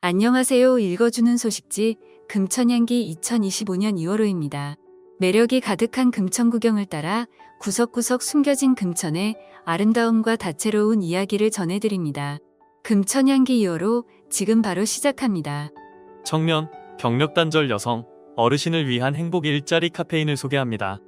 안녕하세요. 읽어주는 소식지 금천향기 2025년 2월호입니다. 매력이 가득한 금천 구경을 따라 구석구석 숨겨진 금천의 아름다움과 다채로운 이야기를 전해드립니다. 금천향기 2월호 지금 바로 시작합니다. 청년, 경력단절 여성, 어르신을 위한 행복 일자리 카페인을 소개합니다.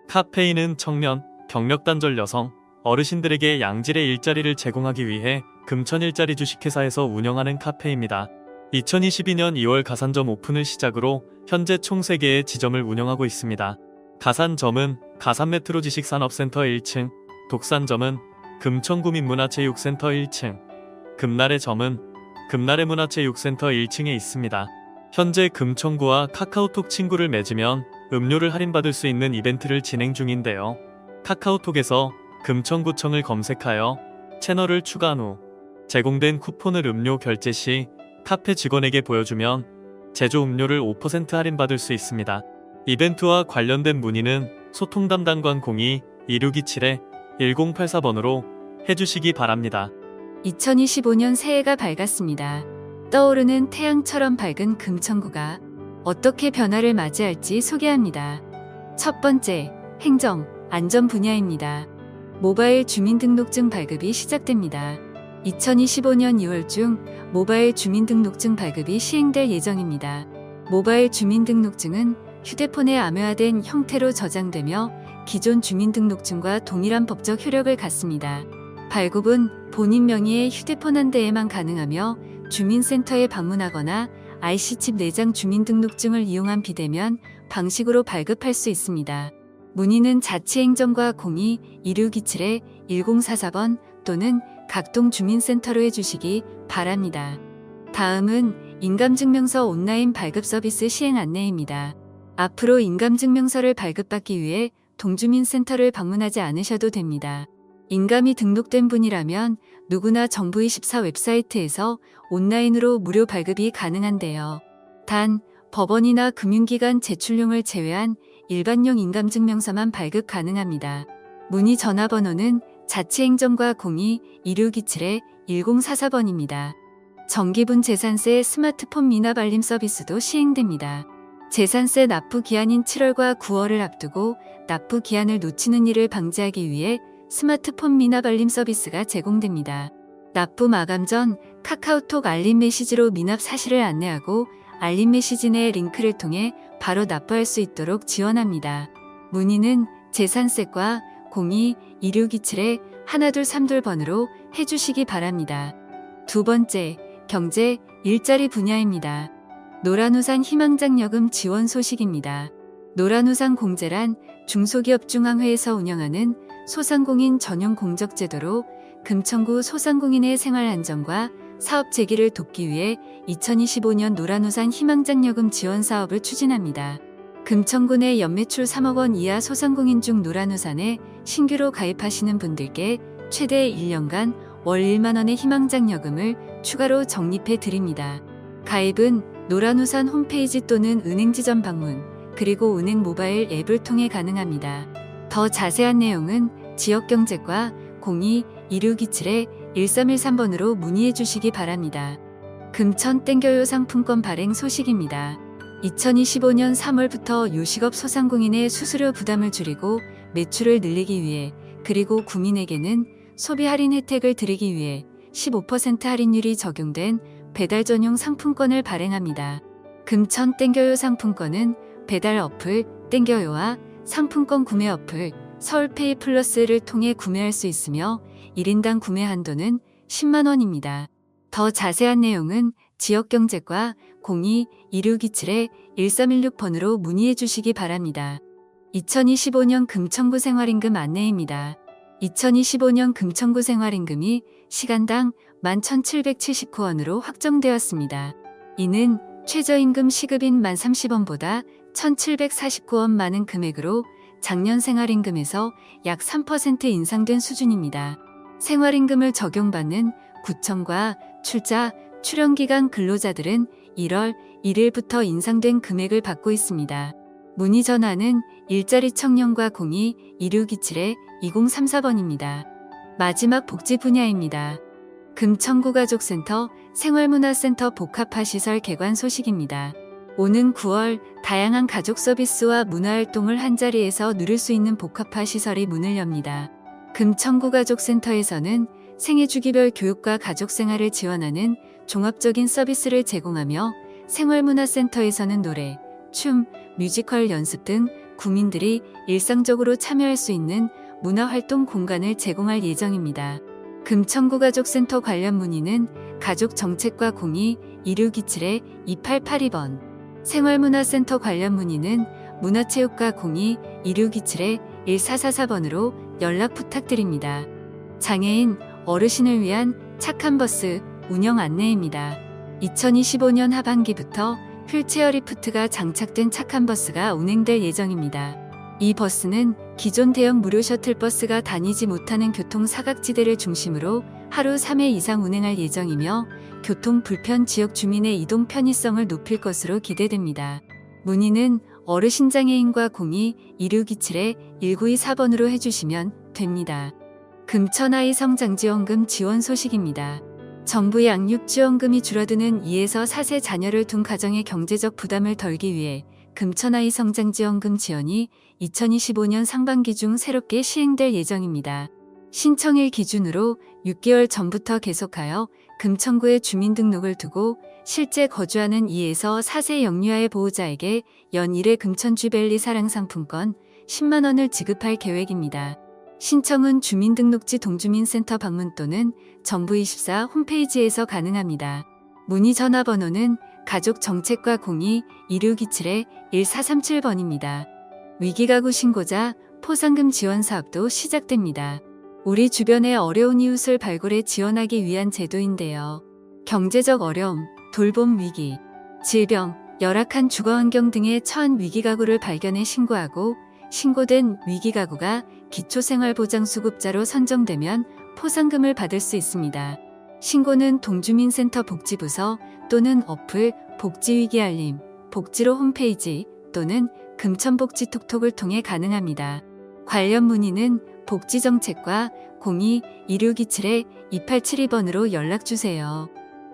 카페인은 청년, 경력단절 여성, 어르신들에게 양질의 일자리를 제공하기 위해 금천 일자리 주식회사에서 운영하는 카페입니다. 2022년 2월 가산점 오픈을 시작으로 현재 총 3개의 지점을 운영하고 있습니다. 가산점은 가산메트로 지식산업센터 1층, 독산점은 금천구민문화체육센터 1층, 금나래점은 금나래문화체육센터 1층에 있습니다. 현재 금천구와 카카오톡 친구를 맺으면 음료를 할인받을 수 있는 이벤트를 진행 중인데요. 카카오톡에서 금천구청을 검색하여 채널을 추가한 후 제공된 쿠폰을 음료 결제 시 카페 직원에게 보여주면 제조 음료를 5% 할인받을 수 있습니다. 이벤트와 관련된 문의는 소통 담당관 02-2627-1084번으로 해주시기 바랍니다. 2025년 새해가 밝았습니다. 떠오르는 태양처럼 밝은 금천구가 어떻게 변화를 맞이할지 소개합니다. 첫 번째, 행정, 안전 분야입니다. 모바일 주민등록증 발급이 시작됩니다. 2025년 2월 중 모바일 주민등록증 발급이 시행될 예정입니다. 모바일 주민등록증은 휴대폰에 암호화된 형태로 저장되며 기존 주민등록증과 동일한 법적 효력을 갖습니다. 발급은 본인 명의의 휴대폰 한 대에만 가능하며 주민센터에 방문하거나 IC칩 내장 주민등록증을 이용한 비대면 방식으로 발급할 수 있습니다. 문의는 자치행정과 02-2627-1044번 또는 각동 주민센터로 해주시기 바랍니다. 다음은 인감증명서 온라인 발급 서비스 시행 안내입니다. 앞으로 인감증명서를 발급받기 위해 동주민센터를 방문하지 않으셔도 됩니다. 인감이 등록된 분이라면 누구나 정부24 웹사이트에서 온라인으로 무료 발급이 가능한데요. 단, 법원이나 금융기관 제출용을 제외한 일반용 인감증명서만 발급 가능합니다. 문의 전화번호는 자치행정과 02-2627-1044번입니다. 정기분 재산세 스마트폰 미납 알림 서비스도 시행됩니다. 재산세 납부 기한인 7월과 9월을 앞두고 납부 기한을 놓치는 일을 방지하기 위해 스마트폰 미납 알림 서비스가 제공됩니다. 납부 마감 전 카카오톡 알림 메시지로 미납 사실을 안내하고 알림 메시지 내 링크를 통해 바로 납부할 수 있도록 지원합니다. 문의는 재산세과 02-2627-1232번으로 해주시기 바랍니다. 두 번째, 경제, 일자리 분야입니다. 노란우산 희망장려금 지원 소식입니다. 노란우산 공제란 중소기업중앙회에서 운영하는 소상공인 전용 공적제도로 금천구 소상공인의 생활 안정과 사업 재기를 돕기 위해 2025년 노란우산 희망장려금 지원 사업을 추진합니다. 금천구 내 연매출 3억 원 이하 소상공인 중 노란우산에 신규로 가입하시는 분들께 최대 1년간 월 1만 원의 희망장려금을 추가로 적립해 드립니다. 가입은 노란우산 홈페이지 또는 은행지점 방문, 그리고 은행 모바일 앱을 통해 가능합니다. 더 자세한 내용은 지역경제과 02-2627-1313번으로 문의해 주시기 바랍니다. 금천 땡겨요 상품권 발행 소식입니다. 2025년 3월부터 요식업 소상공인의 수수료 부담을 줄이고 매출을 늘리기 위해, 그리고 구민에게는 소비 할인 혜택을 드리기 위해 15% 할인율이 적용된 배달 전용 상품권을 발행합니다. 금천 땡겨요 상품권은 배달 어플 땡겨요와 상품권 구매 어플 서울페이 플러스를 통해 구매할 수 있으며 1인당 구매 한도는 10만 원입니다. 더 자세한 내용은 지역경제과 02-2627-1316번으로 문의해 주시기 바랍니다. 2025년 금천구 생활임금 안내입니다. 2025년 금천구 생활임금이 시간당 11,779원으로 확정되었습니다. 이는 최저임금 시급인 1030원보다 1,749원 많은 금액으로 작년 생활임금에서 약 3% 인상된 수준입니다. 생활임금을 적용받는 구청과 출자, 출연기간 근로자들은 1월 1일부터 인상된 금액을 받고 있습니다. 문의 전화는 일자리 청년과 02-2627-2034번입니다. 마지막 복지 분야입니다. 금천구가족센터 생활문화센터 복합화시설 개관 소식입니다. 오는 9월 다양한 가족 서비스와 문화활동을 한자리에서 누릴 수 있는 복합화시설이 문을 엽니다. 금천구가족센터에서는 생애 주기별 교육과 가족생활을 지원하는 종합적인 서비스를 제공하며 생활문화센터에서는 노래, 춤, 뮤지컬 연습 등 구민들이 일상적으로 참여할 수 있는 문화활동 공간을 제공할 예정입니다. 금천구가족센터 관련 문의는 가족정책과 02-2627-2882번, 생활문화센터 관련 문의는 문화체육과 02-2627-1444번으로 연락 부탁드립니다. 장애인, 어르신을 위한 착한 버스 운영 안내입니다. 2025년 하반기부터 휠체어 리프트가 장착된 착한 버스가 운행될 예정입니다. 이 버스는 기존 대형 무료 셔틀버스가 다니지 못하는 교통 사각지대를 중심으로 하루 3회 이상 운행할 예정이며 교통 불편 지역 주민의 이동 편의성을 높일 것으로 기대됩니다. 문의는 어르신 장애인과 02-2627-1924번으로 해주시면 됩니다. 금천아이 성장지원금 지원 소식입니다. 정부의 양육지원금이 줄어드는 2에서 4세 자녀를 둔 가정의 경제적 부담을 덜기 위해 금천아이 성장지원금 지원이 2025년 상반기 중 새롭게 시행될 예정입니다. 신청일 기준으로 6개월 전부터 계속하여 금천구에 주민등록을 두고 실제 거주하는 2에서 4세 영유아의 보호자에게 연 1회 금천주밸리 사랑상품권 10만 원을 지급할 계획입니다. 신청은 주민등록지 동주민센터 방문 또는 정부24 홈페이지에서 가능합니다. 문의 전화번호는 가족정책과 02-2627-1437번입니다. 위기가구 신고자 포상금 지원 사업도 시작됩니다. 우리 주변의 어려운 이웃을 발굴해 지원하기 위한 제도인데요. 경제적 어려움, 돌봄 위기, 질병, 열악한 주거환경 등에 처한 위기가구를 발견해 신고하고 신고된 위기가구가 기초생활보장수급자로 선정되면 포상금을 받을 수 있습니다. 신고는 동주민센터 복지부서 또는 어플 복지위기알림, 복지로 홈페이지 또는 금천복지톡톡을 통해 가능합니다. 관련 문의는 복지정책과 02-2627-2872번으로 연락주세요.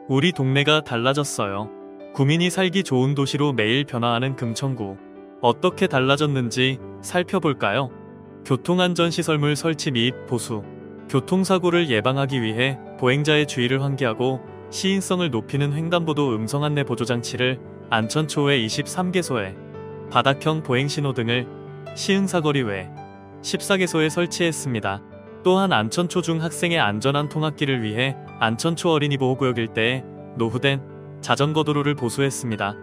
우리 동네가 달라졌어요. 구민이 살기 좋은 도시로 매일 변화하는 금천구. 어떻게 달라졌는지 살펴볼까요? 교통안전시설물 설치 및 보수. 교통사고를 예방하기 위해 보행자의 주의를 환기하고 시인성을 높이는 횡단보도 음성안내 보조장치를 안천초외 23개소에, 바닥형 보행신호등을 시흥사거리 외 14개소에 설치했습니다. 또한 안천초 중 학생의 안전한 통학길을 위해 안천초 어린이보호구역 일대에 노후된 자전거도로를 보수했습니다.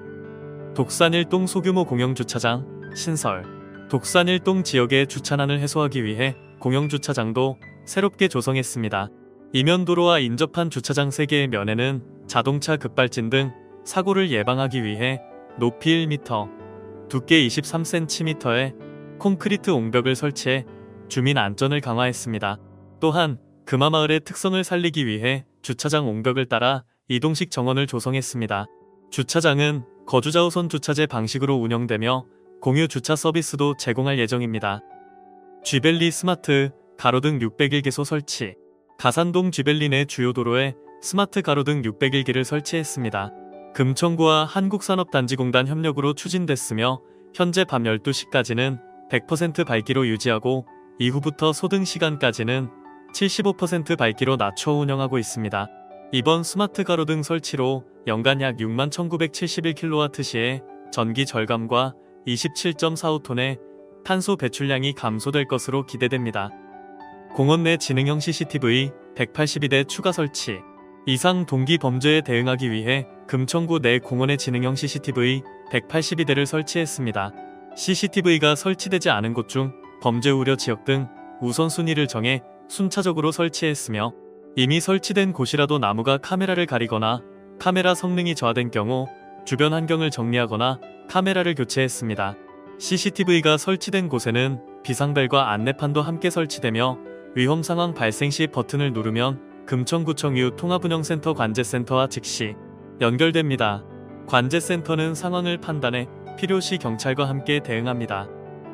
독산일동 소규모 공영주차장 신설. 독산일동 지역의 주차난을 해소하기 위해 공영주차장도 새롭게 조성했습니다. 이면도로와 인접한 주차장 3개의 면에는 자동차 급발진 등 사고를 예방하기 위해 높이 1m, 두께 23cm의 콘크리트 옹벽을 설치해 주민 안전을 강화했습니다. 또한 금화마을의 특성을 살리기 위해 주차장 옹벽을 따라 이동식 정원을 조성했습니다. 주차장은 거주자 우선 주차제 방식으로 운영되며 공유 주차 서비스도 제공할 예정입니다. 쥐밸리 스마트 가로등 601개소 설치. 가산동 쥐밸리 내 주요 도로에 스마트 가로등 601개를 설치했습니다. 금천구와 한국산업단지공단 협력으로 추진됐으며 현재 밤 12시까지는 100% 밝기로 유지하고 이후부터 소등 시간까지는 75% 밝기로 낮춰 운영하고 있습니다. 이번 스마트 가로등 설치로 연간 약 61,971kWh의 전기 절감과 27.45톤의 탄소 배출량이 감소될 것으로 기대됩니다. 공원 내 지능형 CCTV 182대 추가 설치. 이상 동기 범죄에 대응하기 위해 금천구 내 공원에 지능형 CCTV 182대를 설치했습니다. CCTV가 설치되지 않은 곳 중 범죄 우려 지역 등 우선순위를 정해 순차적으로 설치했으며 이미 설치된 곳이라도 나무가 카메라를 가리거나 카메라 성능이 저하된 경우 주변 환경을 정리하거나 카메라를 교체했습니다. CCTV가 설치된 곳에는 비상벨과 안내판도 함께 설치되며 위험 상황 발생 시 버튼을 누르면 금천구청 유 통합운영센터 관제센터와 즉시 연결됩니다. 관제센터는 상황을 판단해 필요시 경찰과 함께 대응합니다.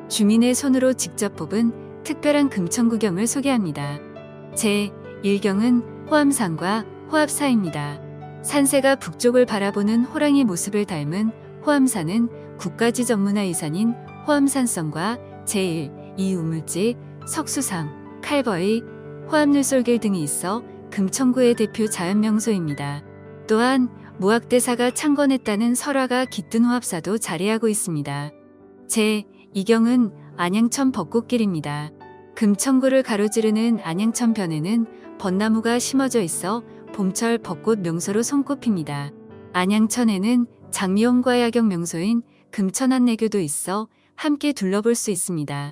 주민의 손으로 직접 뽑은 특별한 금천구경을 소개합니다. 제1경은 호암산과 호합사입니다. 산세가 북쪽을 바라보는 호랑이 모습을 닮은 호암산은 국가지정문화유산인 호암산성과 제1, 2 우물지, 석수상, 칼버이, 호암룰솔길 등이 있어 금천구의 대표 자연명소입니다. 또한 무학대사가 창건했다는 설화가 깃든 호합사도 자리하고 있습니다. 제2경은 안양천 벚꽃길입니다. 금천구를 가로지르는 안양천변에는 벚나무가 심어져 있어 봄철 벚꽃 명소로 손꼽힙니다. 안양천에는 장미원과 야경 명소인 금천안내교도 있어 함께 둘러볼 수 있습니다.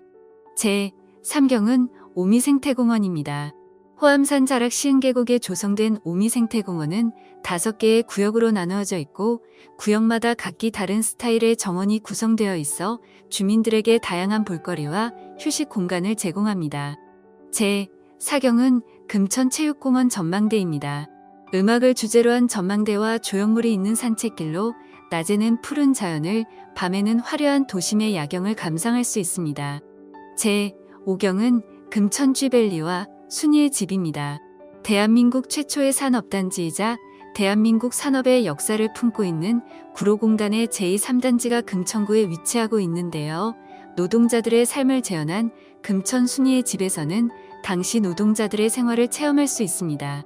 제3경은 오미생태공원입니다. 호암산 자락 시흥계곡에 조성된 오미생태공원은 5개의 구역으로 나누어져 있고 구역마다 각기 다른 스타일의 정원이 구성되어 있어 주민들에게 다양한 볼거리와 휴식 공간을 제공합니다. 제4경은 금천체육공원 전망대입니다. 음악을 주제로 한 전망대와 조형물이 있는 산책길로 낮에는 푸른 자연을, 밤에는 화려한 도심의 야경을 감상할 수 있습니다. 제5경은 금천쥐밸리와 순이의 집입니다. 대한민국 최초의 산업단지이자 대한민국 산업의 역사를 품고 있는 구로공단의 제3단지가 금천구에 위치하고 있는데요. 노동자들의 삶을 재현한 금천 순이의 집에서는 당시 노동자들의 생활을 체험할 수 있습니다.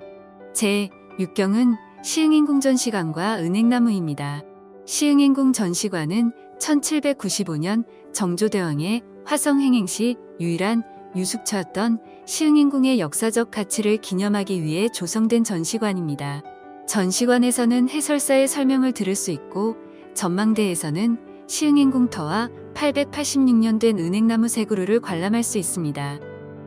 제6경은 시흥인궁 전시관과 은행나무입니다. 시흥인궁 전시관은 1795년 정조대왕의 화성행행 시 유일한 유숙처였던 시흥인궁의 역사적 가치를 기념하기 위해 조성된 전시관입니다. 전시관에서는 해설사의 설명을 들을 수 있고 전망대에서는 시흥인궁터와 886년 된 은행나무 세 그루를 관람할 수 있습니다.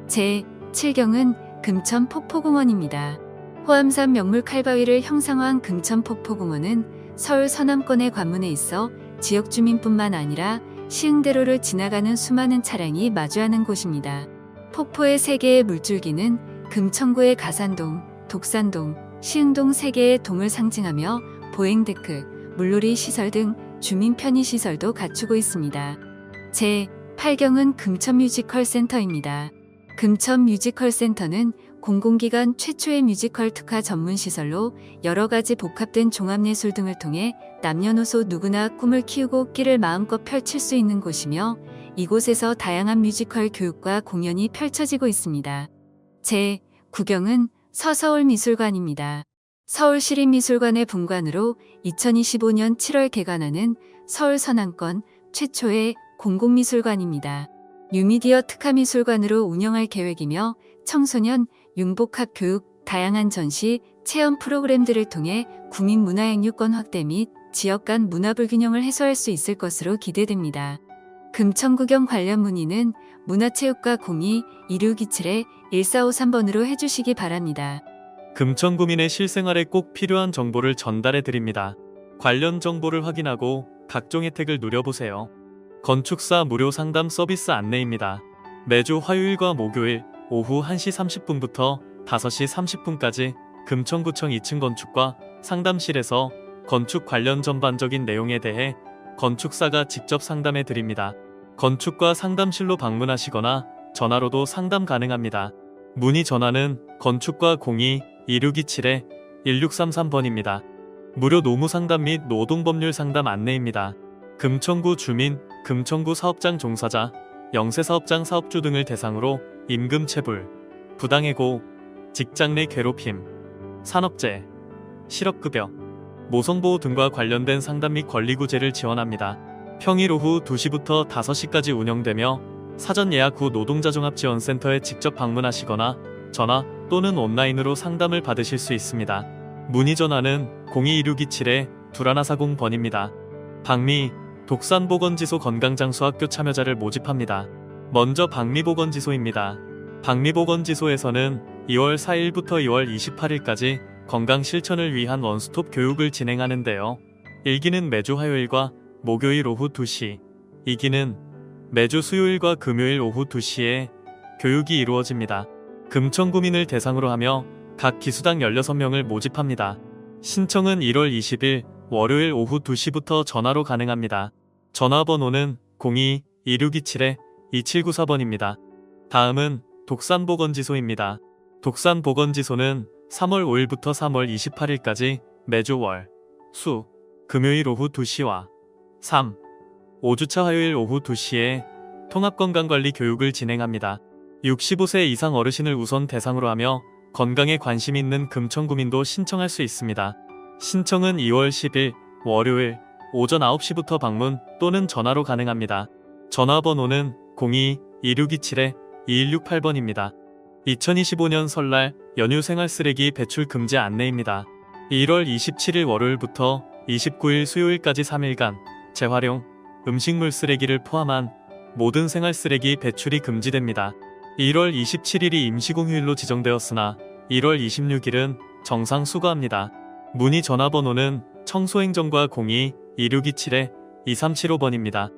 제7경은 금천폭포공원입니다. 호암산 명물 칼바위를 형상화한 금천폭포공원은 서울 서남권의 관문에 있어 지역 주민뿐만 아니라 시흥대로를 지나가는 수많은 차량이 마주하는 곳입니다. 폭포의 3개의 물줄기는 금천구의 가산동, 독산동, 시흥동 3개의 동을 상징하며 보행데크, 물놀이 시설 등 주민 편의 시설도 갖추고 있습니다. 제8경은 금천뮤지컬센터입니다. 금천뮤지컬센터는 공공기관 최초의 뮤지컬 특화 전문시설로 여러 가지 복합된 종합예술 등을 통해 남녀노소 누구나 꿈을 키우고 끼를 마음껏 펼칠 수 있는 곳이며 이곳에서 다양한 뮤지컬 교육과 공연이 펼쳐지고 있습니다. 제9경은 서서울미술관입니다. 서울시립미술관의 분관으로 2025년 7월 개관하는 서울 서남권 최초의 공공미술관입니다. 뉴미디어 특화미술관으로 운영할 계획이며 청소년, 융복합 교육, 다양한 전시, 체험 프로그램들을 통해 구민 문화양육권 확대 및 지역 간 문화불균형을 해소할 수 있을 것으로 기대됩니다. 금천구경 관련 문의는 문화체육과 02-2627-1453번으로 해주시기 바랍니다. 금천구민의 실생활에 꼭 필요한 정보를 전달해 드립니다. 관련 정보를 확인하고 각종 혜택을 누려보세요. 건축사 무료 상담 서비스 안내입니다. 매주 화요일과 목요일 오후 1시 30분부터 5시 30분까지 금천구청 2층 건축과 상담실에서 건축 관련 전반적인 내용에 대해 건축사가 직접 상담해 드립니다. 건축과 상담실로 방문하시거나 전화로도 상담 가능합니다. 문의 전화는 건축과 02-2627-1633번입니다. 무료 노무 상담 및 노동법률 상담 안내입니다. 금천구 주민, 금천구 사업장 종사자, 영세사업장 사업주 등을 대상으로 임금체불, 부당해고, 직장 내 괴롭힘, 산업재해, 실업급여, 모성보호 등과 관련된 상담 및 권리구제를 지원합니다. 평일 오후 2시부터 5시까지 운영되며 사전 예약 후 노동자종합지원센터에 직접 방문하시거나 전화 또는 온라인으로 상담을 받으실 수 있습니다. 문의 전화는 02-2627-2140번입니다. 박미, 독산보건지소 건강장수학교 참여자를 모집합니다. 먼저 박미보건지소입니다. 박미보건지소에서는 2월 4일부터 2월 28일까지 건강 실천을 위한 원스톱 교육을 진행하는데요. 1기는 매주 화요일과 목요일 오후 2시, 2기는 매주 수요일과 금요일 오후 2시에 교육이 이루어집니다. 금천구민을 대상으로 하며 각 기수당 16명을 모집합니다. 신청은 1월 20일 월요일 오후 2시부터 전화로 가능합니다. 전화번호는 02-2627-2794번입니다. 다음은 독산보건지소입니다. 독산보건지소는 3월 5일부터 3월 28일까지 매주 월, 수, 금요일 오후 2시와 3, 5주차 화요일 오후 2시에 통합건강관리 교육을 진행합니다. 65세 이상 어르신을 우선 대상으로 하며 건강에 관심 있는 금천구민도 신청할 수 있습니다. 신청은 2월 10일 월요일 오전 9시부터 방문 또는 전화로 가능합니다. 전화번호는 02-2627-2168번입니다. 2025년 설날 연휴 생활쓰레기 배출 금지 안내입니다. 1월 27일 월요일부터 29일 수요일까지 3일간 재활용, 음식물 쓰레기를 포함한 모든 생활쓰레기 배출이 금지됩니다. 1월 27일이 임시공휴일로 지정되었으나 1월 26일은 정상 수거합니다. 문의 전화번호는 청소행정과 02-2627-2375번입니다.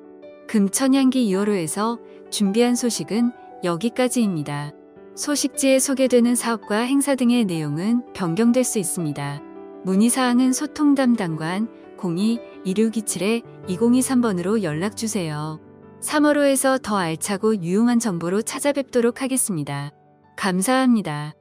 금천향기 2호로에서 준비한 소식은 여기까지입니다. 소식지에 소개되는 사업과 행사 등의 내용은 변경될 수 있습니다. 문의사항은 소통담당관 02-2627-2023번으로 연락주세요. 3월호에서 더 알차고 유용한 정보로 찾아뵙도록 하겠습니다. 감사합니다.